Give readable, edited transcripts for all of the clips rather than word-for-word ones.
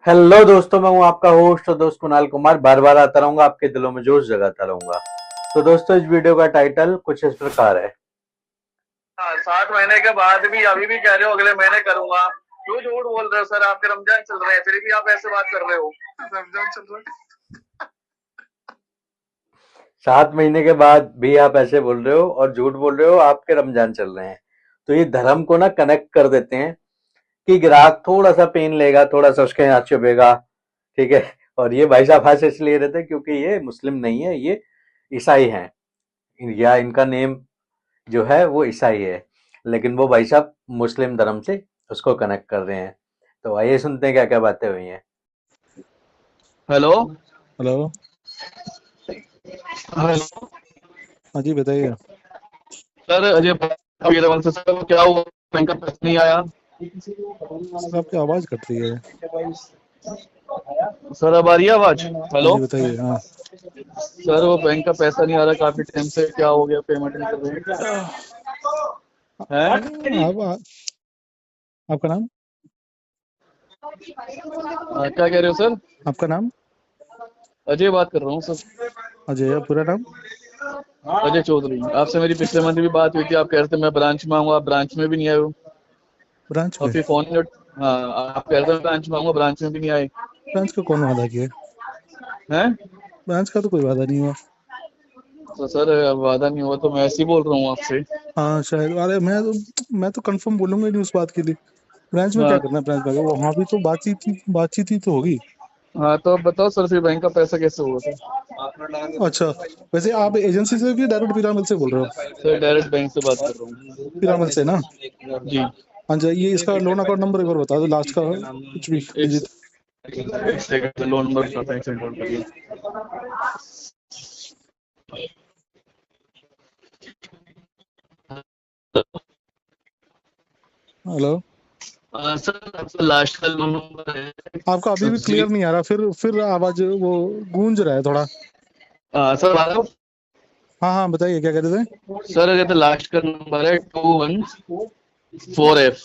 Hello दोस्तों, मैं हूं आपका होस्ट और दोस्त कुणाल कुमार। बार बार आता रहूंगा, आपके दिलों में जोश जगाता रहूंगा। तो दोस्तों, इस वीडियो का टाइटल कुछ इस प्रकार है। हाँ, 7 महीने के बाद भी अभी भी कह रहे हो अगले महीने करूंगा। क्यों झूठ बोल रहे हो सर? आपके रमजान चल रहे हैं फिर भी आप ऐसे बात कर रहे हो। रमजान चल रहा 7 महीने के बाद भी आप ऐसे बोल रहे हो और झूठ बोल रहे हो, आपके रमजान चल रहे हैं। तो ये धर्म को ना कनेक्ट कर देते हैं कि ग्राहक थोड़ा सा पेन लेगा, थोड़ा सा उसके यहाँ चुभेगा। ठीक है। और ये भाई साहब हंस इसलिए रहते हैं क्योंकि ये मुस्लिम नहीं है, ये ईसाई हैं, या इनका नेम जो है वो ईसाई है। लेकिन वो भाई साहब मुस्लिम धर्म से उसको कनेक्ट कर रहे हैं। तो आइए सुनते हैं क्या क्या बातें हुई हैं। हेलो। हेलो। हेलो हाँ जी, बताइए। सर, अजय वीरवंश से सर क्या हुआ? बैंक का पैसा नहीं आया। सर, आपकी आवाज़ कट रही है। सर अब आ रही है आवाज? हाँ हेलो। जी, बताइए। हाँ। सर वो बैंक का पैसा नहीं आ रहा काफी टाइम से, क्या हो गया? पेमेंट नहीं कर रहे हैं? आपका नाम? क्या कह रहे हो सर? आपका नाम? अजय बात कर रहा हूँ सर। अजय, पूरा नाम? अजय चौधरी। आपसे मेरी पिछले मंथ भी बात हुई थी, आप कह रहे थे मैं ब्रांच में आऊंगा, आप ब्रांच में भी नहीं आए हो। ब्रांच और में? फिर फोन नहीं हाँ, आप कह रहे थे ब्रांच में आऊंगा, ब्रांच में भी नहीं आए। ब्रांच का कौन वादा किया? हैं? ब्रांच का तो कोई वादा नहीं हुआ। तो सर वादा नहीं हुआ तो मैं ऐसे ही बोल रहा हूँ आपसे। हाँ शायद। अरे मैं तो कंफर्म बोलूंगा ही नहीं उस बात के लिए। ब्रांच में क्या हाँ। करना है? ब्रांच में वहाँ भी तो बातचीत ही तो होगी। हाँ तो अब बताओ सर, फिर बैंक का पैसा कैसे होगा सर? अच्छा। वैसे आप एजेंसी से भी डायरेक्ट पिरामल से बोल रहे हो? सर डायरेक्ट बैंक से बात कर रहा पिरामल से ना? हूँ जी। हाँ जी, ये इसका लोन अकाउंट नंबर एक बार बता दो, लास्ट का कुछ भी एक डिजिट। एक सेकंड, लोन नंबर बताता हूँ, एक सेकंड होल्ड करिए। हेलो। सर आपका लास्ट का लोन नंबर है आपका अभी भी जी। क्लियर नहीं आ रहा, फिर आवाज वो गूंज रहा है थोड़ा। सर बताओ। हाँ हाँ, बताइए क्या कह रहे थे। सर कहते लास्ट का नंबर है 21 4F।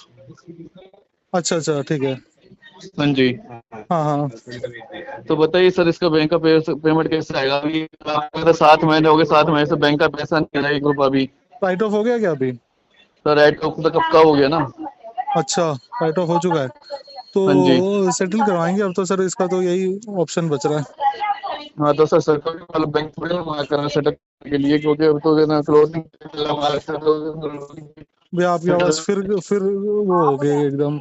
अच्छा अच्छा, ठीक है। हाँ जी। हाँ हाँ। तो बताइए सर, इसका बैंक का पेमेंट कैसे आएगा? अभी आपको तो 7 महीने हो गए, 7 महीने से बैंक का पैसा नहीं आ रहा, 1 रुपया भी। राइट ऑफ हो गया क्या अभी? सर राइट ऑफ तो कब का हो गया ना। अच्छा, राइट ऑफ हो चुका है हाँ जी। तो सेटल करवाएंगे अब तो सर, इसका तो यही ऑप्शन बच रहा है। हाँ तो सर सरकारी वाला बैंक थोड़ी ना मना करना सेटअप के लिए, क्योंकि अब तो ना क्लोजिंग भैया आपकी आवाज फिर वो हो गई एकदम।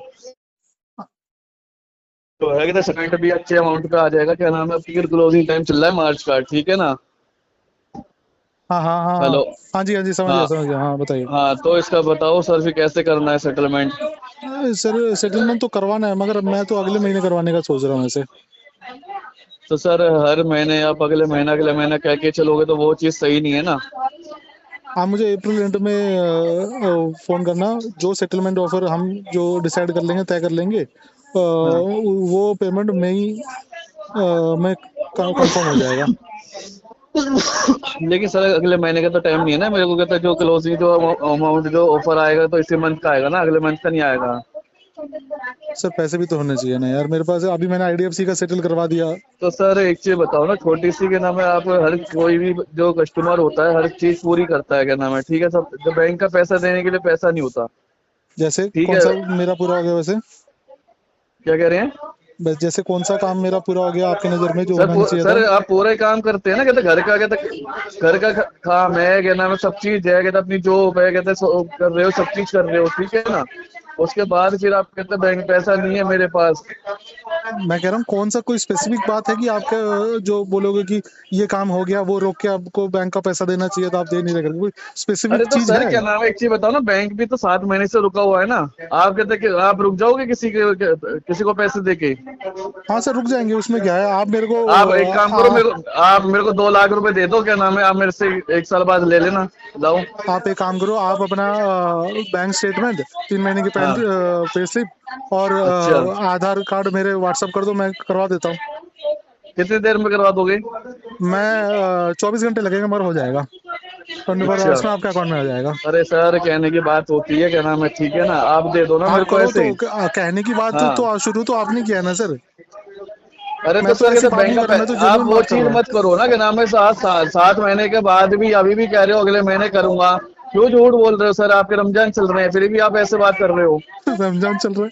तो है कि सेटलमेंट भी अच्छे अमाउंट का आ जाएगा। क्या नाम है, आपकी क्लोजिंग टाइम चल रहा है मार्च का, ठीक है ना? हाँ हाँ हाँ हाँ। हेलो। हाँ जी हाँ जी, समझ गया हाँ। समझ गया। हाँ बताइए। हाँ तो इसका बताओ सर, फिर कैसे करना है सेटलमेंट? सर सेटलमेंट तो करवाना है, मगर मैं तो अगले महीने करवाने का सोच रहा हूँ ऐसे। तो सर हर महीने आप अगले महीना कह के चलोगे तो वो चीज़ सही नहीं है ना। आप मुझे अप्रैल एंड में फोन करना। जो सेटलमेंट ऑफर हम जो डिसाइड कर लेंगे, तय कर लेंगे, हाँ। वो पेमेंट में कंफर्म हो जाएगा। लेकिन सर अगले महीने का तो टाइम नहीं है ना मेरे को। कहता है जो क्लोजिंग जो अमाउंट जो ऑफर आएगा तो इसी मंथ का आएगा ना, अगले मंथ का नहीं आएगा। सर पैसे भी तो होने चाहिए ना यार मेरे पास। अभी मैंने आईडीएफसी का सेटल करवा दिया। तो सर एक चीज बताओ ना, छोटी सी के नाम है, आप हर कोई भी जो कस्टमर होता है हर चीज पूरी करता है, क्या नाम है, ठीक है सब। जो बैंक का पैसा देने के लिए पैसा नहीं होता। जैसे ठीक कौन है। सा मेरा पूरा हो गया वैसे? क्या कह रहे हैं? बस जैसे कौन सा काम मेरा पूरा हो गया आपकी नज़र में जो सर होना नहीं चाहिए सर था? आप पूरा ही काम करते हैं ना, कहते घर का, कहते घर का काम है, क्या नाम है, सब चीज है, कहते अपनी जॉब है, कहते कर रहे हो, सब चीज कर रहे हो, ठीक है ना? उसके बाद फिर आप कहते बैंक पैसा नहीं है मेरे पास। मैं कह रहा हूँ कौन सा कोई स्पेसिफिक बात है कि आपका जो बोलोगे कि ये काम हो गया वो रोक के आपको बैंक का पैसा देना चाहिए तो आप दे नहीं रहे करके, कोई अरे स्पेसिफिक तो चीज सर है? क्या नाम है, एक चीज बताओ ना, बैंक भी तो 7 महीने से रुका हुआ है ना। आप कहते कि आप रुक जाओगे किसी को पैसे देके? हाँ सर, रुक जाएंगे, उसमें क्या है। आप मेरे को आप एक काम करो, आप मेरे को 2 लाख रुपए दे दो, क्या नाम है, आप मेरे से 1 साल बाद ले लेना। लाओ। आप एक काम करो, आप अपना बैंक स्टेटमेंट, 3 महीने की हाँ। पे स्लिप और अच्छा। आधार कार्ड मेरे व्हाट्सअप कर दो, मैं करवा देता हूँ। कितनी देर में करवा दोगे? मैं 24 घंटे लगेगा मगर हो जाएगा। 24 आवर्स अच्छा। में आपके अकाउंट में आ जाएगा। अरे सर कहने की बात होती है, क्या नाम है, ठीक है ना, आप दे दो ना आप मेरे को करो तो ऐसे। कहने की बात हाँ। तो शुरू तो आपने किया है ना सर। अरे मैं तो तो सर ऐसी कहते बात बैंक नहीं का कर रहा, मैं तो आप जेन्युइन वो बात कर चीज रहा हूँ। मत करो ना कि नाम है 7 महीने के बाद भी अभी भी कह रहे हो अगले महीने करूंगा। क्यों झूठ बोल रहे हो सर? आपके रमजान चल रहे हैं फिर भी आप ऐसे बात कर रहे हो। रमजान चल रहा है।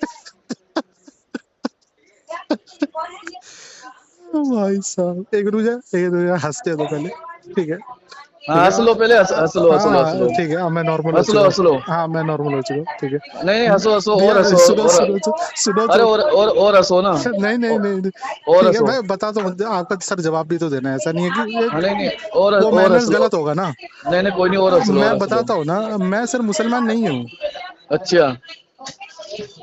भाई साहब, एक रुक जा, एक रुक जा, हंसते दो पहले। ठीक है, ठीक हाँ है। हंस लो पहले, हंस लो। हाँ ठीक है, अब मैं नॉर्मल हो हंस चुका लो हूँ। हंस लो। हाँ मैं नॉर्मल हो चुका हूँ, ठीक है। नहीं नहीं हंसो हंसो और भैया हंसो सुनो और सुनो सुनो अरे तो। और हंसो ना। नहीं नहीं नहीं नहीं। और ठीक है, हंसो। मैं बताता हूँ आपका सर, जवाब भी तो देना है, ऐसा नहीं है कि हाँ नहीं नहीं वो और हंस मैनर्स लो। गलत होगा ना। नहीं नहीं कोई नहीं और हंस लो और मैं हंस लो। बताता हूँ ना, मैं सर मुसलमान नहीं हूँ। अच्छा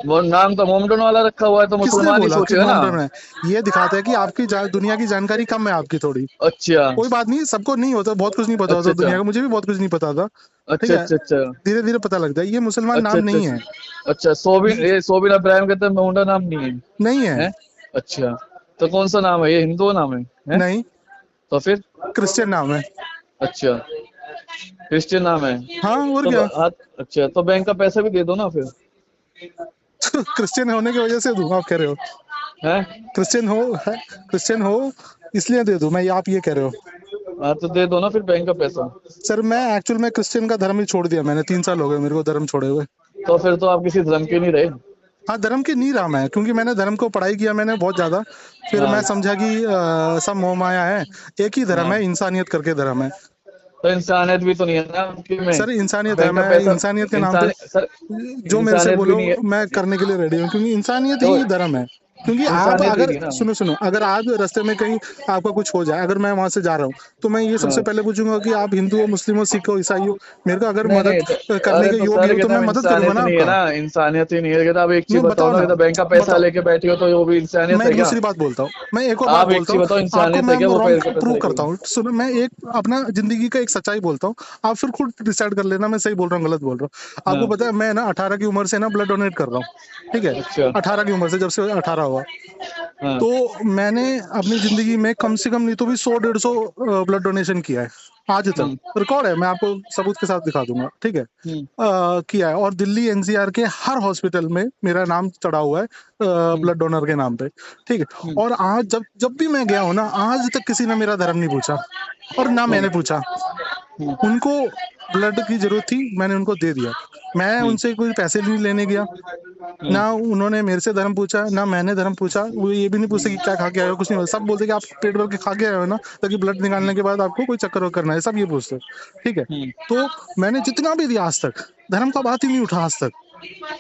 वो नाम तो मोमडन वाला रखा हुआ है तो किसने मुसलमान ही बोला कि सोचेगा ना। मोमडन है? ये दिखाता है कि आपकी दुनिया की जानकारी कम है आपकी थोड़ी। अच्छा कोई बात नहीं, सबको नहीं होता, बहुत कुछ नहीं पता अच्छा होता अच्छा दुनिया का, मुझे भी बहुत कुछ नहीं पता था। ठीक अच्छा है, अच्छा अच्छा धीरे धीरे पता लगता है, ये मुसलमान अच्छा नाम अच्छा नहीं अच्छा है। अच्छा सोबिन, ये सोबिन अब्राहिम कहते हैं मोमडा नाम नहीं है। नहीं है। हैं? अच्छा तो कौन सा नाम है? ये हिंदू नाम है? हैं? नहीं, तो फिर? क्रिश्चियन नाम है। अच्छा क्रिश्चियन नाम है। हाँ और तो क्या। अच्छा तो बैंक का पैसा भी दे दो ना फिर। क्रिश्चियन होने की वजह से दूं, आप कह रहे हो? हैं? क्रिश्चियन हो क्रिश्चियन हो इसलिए दे दूं मैं, आप ये कह रहे हो? हाँ तो दे दो ना फिर बैंक का पैसा। सर मैं एक्चुअल में क्रिश्चियन का धर्म ही छोड़ दिया मैंने, 3 साल हो गए मेरे को धर्म छोड़े हुए। तो फिर तो आप किसी धर्म के नहीं रहे। हाँ, धर्म की नहीं रहा मैं, क्योंकि मैंने धर्म को पढ़ाई किया मैंने बहुत ज्यादा। फिर हाँ मैं समझा कि सब मोह माया है। एक ही धर्म हाँ है, इंसानियत करके धर्म है। तो इंसानियत भी तो नहीं है ना आपकी में। सर इंसानियत है, बैंक का मैं पैसा इंसानियत के नाम पे इंसान सर जो मेरे से इंसानियत भी बोलो नहीं है मैं करने के लिए रेडी हूँ, क्योंकि इंसानियत तो ही धर्म है। क्योंकि आप इंसानियत भी अगर नहीं ना। सुनो सुनो, अगर आज रास्ते में कहीं आपका कुछ हो जाए, अगर मैं वहां से जा रहा हूँ, तो मैं ये सबसे हाँ पहले पूछूंगा कि आप हिंदू हो, मुस्लिम हो, सिख हो, ईसाई हो। मेरे को अगर नहीं नहीं मदद तो करने अरे के तो योग्य सर हो तो कहते मैं हैं मदद करूंगा इंसानियत ना नहीं है आपका। ना, इंसानियत ही नहीं है। कहते आप एक चीज नहीं बताओ बताओ ना, ना, कहते बैंक का पैसा बताओ। लेके बैठी हो तो वो भी इंसानियत मैं है एक क्या? दूसरी बात बोलता हूँ, मैं एक और बात आप एक बोलता चीज हूँ। बताओ, आपको इंसानियत है मैं क्या वो रॉन्ग बैंक का पैसा प्रूव लेके? करता हूँ, सुनो, मैं एक अपना जिंदगी का एक सच्चाई बोलता हूँ। आप फिर खुद डिसाइड कर लेना मैं सही बोल रहा हूँ गलत बोल रहा हूँ। आपको हाँ पता है मैं ना 18 की उम्र से ना ब्लड डोनेट कर रहा हूँ। ठीक है, अच्छा 18 की उम्र से, जब से 18 हुआ, हाँ तो मैंने अपनी जिंदगी में कम से कम नहीं तो भी 100-150 ब्लड डोनेशन किया है आज तक। हम्म रिकॉर्ड है, मैं आपको सबूत के साथ दिखा दूंगा। ठीक है, हम्म किया है, और दिल्ली एनसीआर के हर हॉस्पिटल में मेरा नाम चढ़ा हुआ है हम्म ब्लड डोनर के नाम पे। ठीक है, हम्म और आज जब जब भी मैं गया हूँ ना, आज तक किसी ने मेरा धर्म नहीं पूछा, और ना हम्म मैंने पूछा। हम्म उनको ब्लड की जरूरत थी, मैंने उनको दे दिया। मैं हम्म उनसे कोई पैसे नहीं लेने गया, ना उन्होंने मेरे से धर्म पूछा, ना मैंने धर्म पूछा। वो ये भी नहीं पूछते कि क्या खा के आए हो, कुछ नहीं बोलते। सब बोलते कि आप पेट भर के खा के आए हो ना, ताकि ब्लड निकालने के बाद आपको कोई चक्कर वक्कर ना है, सब ये पूछते। ठीक है, हम्म तो मैंने जितना भी दिया आज तक, धर्म का बात ही नहीं उठा आज तक।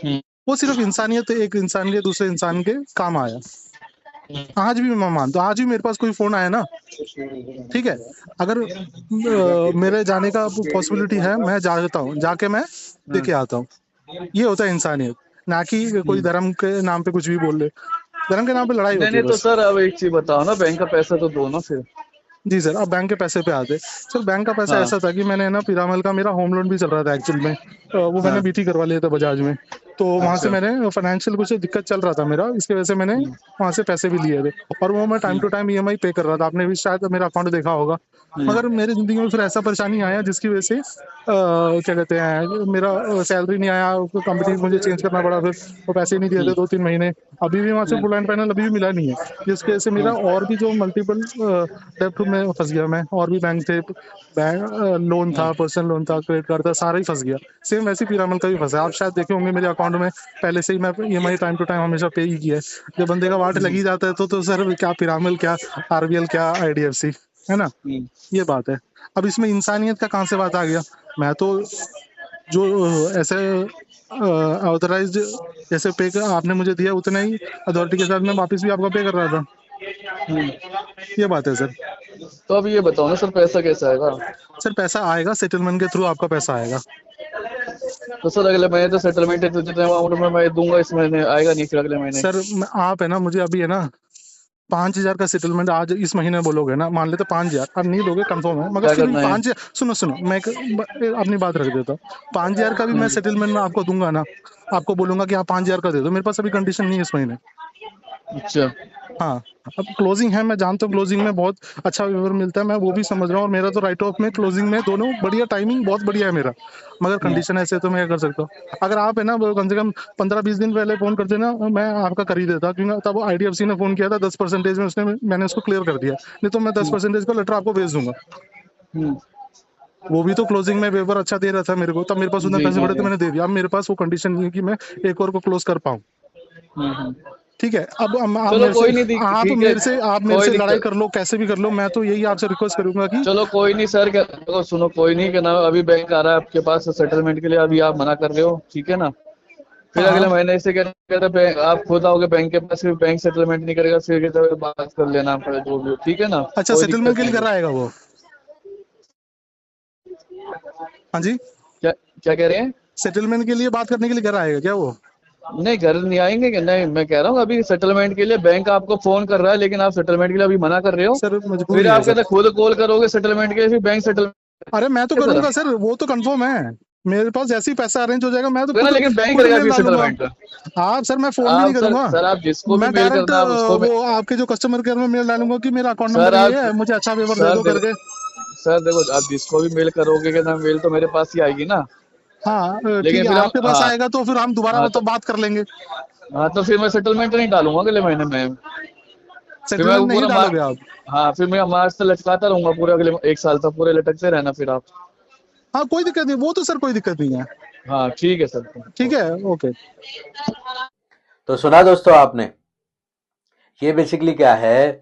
हम्म वो सिर्फ इंसानियत, एक इंसान के दूसरे इंसान के काम आया। आज भी मैं मानता हूँ, आज भी मेरे पास कोई फोन आया ना, ठीक है, अगर मेरे जाने का पॉसिबिलिटी है, मैं जाता हूँ, जाके मैं हाँ देके आता हूँ। ये होता है इंसानियत, ना कि कोई धर्म के नाम पे कुछ भी बोल ले। धर्म के नाम पे लड़ाई नहीं होती है नहीं तो बस। सर अब एक चीज बताओ ना, बैंक का पैसा तो दो ना फिर। जी सर, अब बैंक के पैसे पे आते। सर बैंक का पैसा हाँ ऐसा था कि मैंने ना पिरामल का, मेरा होम लोन भी चल रहा था एक्चुअल में, वो मैंने हाँ बीटी करवा लिया था बजाज में। तो वहां से अच्छा मैंने फाइनेंशियल कुछ दिक्कत चल रहा था मेरा, इसकी वजह से मैंने हम्म वहां से पैसे भी लिए थे, और वो मैं time hmm to time EMI pay कर रहा था। आपने भी शायद मेरा अकाउंट देखा होगा। हम्म मगर मेरी जिंदगी में फिर ऐसा परेशानी आया जिसकी वजह से क्या कहते हैं, मेरा सैलरी नहीं आया, कंपनी मुझे चेंज करना पड़ा, फिर वो पैसे नहीं दिए थे 2-3 महीने। अभी भी वहां से फुल एंड फाइनल अभी भी मिला नहीं है, जिसकी वजह से मेरा और भी जो मल्टीपल डेप्ट में फंस गया मैं। और भी बैंक थे, बैंक लोन था, पर्सनल लोन था, क्रेडिट कार्ड था, सारा ही फंस गया। सेम वैसे ही पिरामल का भी फंसा है। आप शायद देखे होंगे मेरे अकाउंट में पहले से ही मैं ईएमआई टाइम टू टाइम हमेशा पे ही किया है। जब बंदे का वाट लगी जाता है तो सर क्या पिरामल, क्या आरबीएल, क्या आईडीएफसी, है ना। हम्म ये बात है। अब इसमें इंसानियत का कहाँ से बात आ गया? मैं तो जो ऐसे ऑथराइज्ड जैसे पे आपने मुझे दिया, उतना ही अथॉरिटी के साथ मैं वापस भी आपको पे कर रहा था। हम्म। ये बात है सर। तो अब ये बताओ ना सर, पैसा कैसा आएगा? सर पैसा आएगा, सेटलमेंट के थ्रू आपका पैसा आएगा। तो सर अगले महीने तो सेटलमेंट है, तो जितने अमाउंट में मैं दूंगा इस महीने आएगा नहीं फिर अगले महीने? सर आप है ना, मुझे अभी है ना 5,000 का सेटलमेंट आज इस महीने बोलोगे ना, मान लेते 5,000, अब नहीं दोगे कंफर्म है, मगर क्या फिर भी करना है? 5,000, सुनो सुनो, मैं अपनी बात रख देता हूँ। 5,000 का भी मैं सेटलमेंट में आपको दूंगा ना, आपको बोलूंगा कि आप 5,000 का दे दो, मेरे पास अभी कंडीशन नहीं है इस महीने। अच्छा हाँ, अब क्लोजिंग है, मैं जानता हूँ क्लोजिंग में बहुत अच्छा व्यवहार मिलता है, मैं वो भी समझ रहा हूँ, और मेरा तो राइट ऑफ में क्लोजिंग में दोनों बढ़िया, टाइमिंग बहुत बढ़िया है मेरा, मगर कंडीशन ऐसे है तो मैं क्या कर सकता हूँ। अगर आप है ना वो कम से कम 15-20 दिन पहले फोन करते ना, मैं आपका कर ही देता, क्योंकि तब IDFC ने फोन किया था 10% में, उसने मैंने उसको क्लियर कर दिया, नहीं तो मैं 10% का लेटर आपको भेज दूंगा। हम्म, वो भी तो क्लोजिंग में वेवर अच्छा दे रहा था मेरे को, तब मेरे पास उतने जी पैसे जी पड़े तो जी। मैंने दे दिया। अब मेरे पास वो कंडीशन नहीं है कि मैं एक और को क्लोज कर पाऊँ। हम्म। ठीक है, अब आप चलो मेरे से कोई नहीं, ठीक है, आप मेरे कोई से लड़ाई दिक्कत। कर लो, कैसे भी कर लो, मैं तो यही आपसे रिक्वेस्ट करूंगा कि चलो कोई नहीं सर, देखो सुनो, कोई नहीं कि ना अभी बैंक आ रहा है आपके पास सेटलमेंट के लिए, अभी आप मना कर रहे हो, ठीक है ना। फिर हाँ अगले हाँ। महीने से क्या कहते हैं, आप खुद आओगे बैंक के पास, फिर बैंक सेटलमेंट नहीं करेगा, फिर कहते हैं बात कर लेना आपका जो भी हो, ठीक है ना, अच्छा, कोई सेटलमेंट दिक्कत के लिए नहीं कर है। रहा है वो? हाँ जी, क्या क्या कह रहे हैं? सेटलमेंट के लिए बात करने के लिए घर आएगा क्या वो? नहीं घर नहीं आएंगे कि नहीं, मैं कह रहा हूँ अभी सेटलमेंट के लिए बैंक आपको फोन कर रहा है, लेकिन आप सेटलमेंट के लिए अभी मना कर रहे हो। सर फिर मजबूरी है आप सर। कहते हैं खुद कॉल करोगे सेटलमेंट के लिए, फिर बैंक सेटलमेंट अरे मैं तो सर करूंगा सर, वो तो कंफर्म है, मेरे पास जैसे ही पैसा अरेंज हो जाएगा मैं तो है ना, खुद लेकिन बैंक खुद करेगा मेल फिर डालूंगा। सेटलमेंट। आप सर, मैं फोन भी नहीं आप सर करूंगा, सर आप जिसको भी मैं मेल डायरेक्ट करना आप उसको वो आपके जो कस्टमर केयर में मेल डालूंगा कि मेरा अकाउंट सर नंबर आप ये है, मुझे अच्छा पेपर दे सर दो देखो करके। सर देखो, आप जिसको भी मेल करोगे कि ना, मेल तो मेरे पास ही आएगी ना। हाँ ठीक लेकिन है, फिर हम आपके पास हाँ आएगा तो फिर हम दोबारा हाँ तो बात कर लेंगे। हाँ, तो फिर मैं सेटलमेंट नहीं डालूंगा अगले महीने में। फिर मैं सेटलमेंट वो नहीं पूरा डालोगे आप? हाँ, फिर मैं मार्च से लटकाता रहूंगा, पूरे अगले 1 साल तक पूरे लटकते रहना फिर आप। हाँ कोई दिक्कत नहीं, वो तो सर कोई दिक्कत नहीं है। हाँ ठीक है सर। ठीक है, ओके। तो सुना दोस्तों आपने, ये बेसिकली क्या है,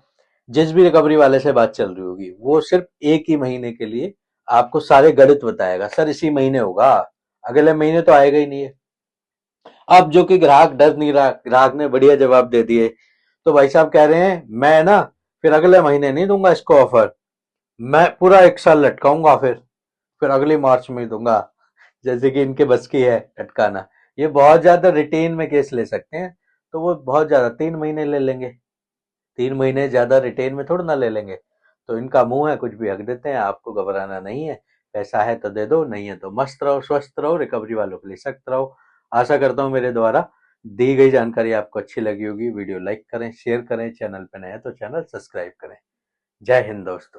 जिस भी रिकवरी वाले से बात चल रही होगी वो सिर्फ एक ही महीने के लिए आपको सारे गणित बताएगा, सर इसी महीने होगा, अगले महीने तो आएगा ही नहीं है। अब जो कि ग्राहक डर नहीं रहा, ग्राहक ने बढ़िया जवाब दे दिए, तो भाई साहब कह रहे हैं मैं ना फिर अगले महीने नहीं दूंगा इसको ऑफर, मैं पूरा 1 साल लटकाऊंगा, फिर अगली मार्च में ही दूंगा, जैसे कि इनके बस की है लटकाना। ये बहुत ज्यादा रिटेन में केस ले सकते हैं, तो वो बहुत ज्यादा 3 महीने ले लेंगे, 3 महीने ज्यादा रिटेन में थोड़ा ना ले लेंगे। तो इनका मुंह है, कुछ भी हक देते हैं, आपको घबराना नहीं है, पैसा है तो दे दो, नहीं है तो मस्त रहो, स्वस्थ रहो, रिकवरी वालों के लिए सख्त रहो। आशा करता हूँ मेरे द्वारा दी गई जानकारी आपको अच्छी लगी होगी। वीडियो लाइक करें, शेयर करें, चैनल पे नए हैं तो चैनल सब्सक्राइब करें। जय हिंद दोस्तों।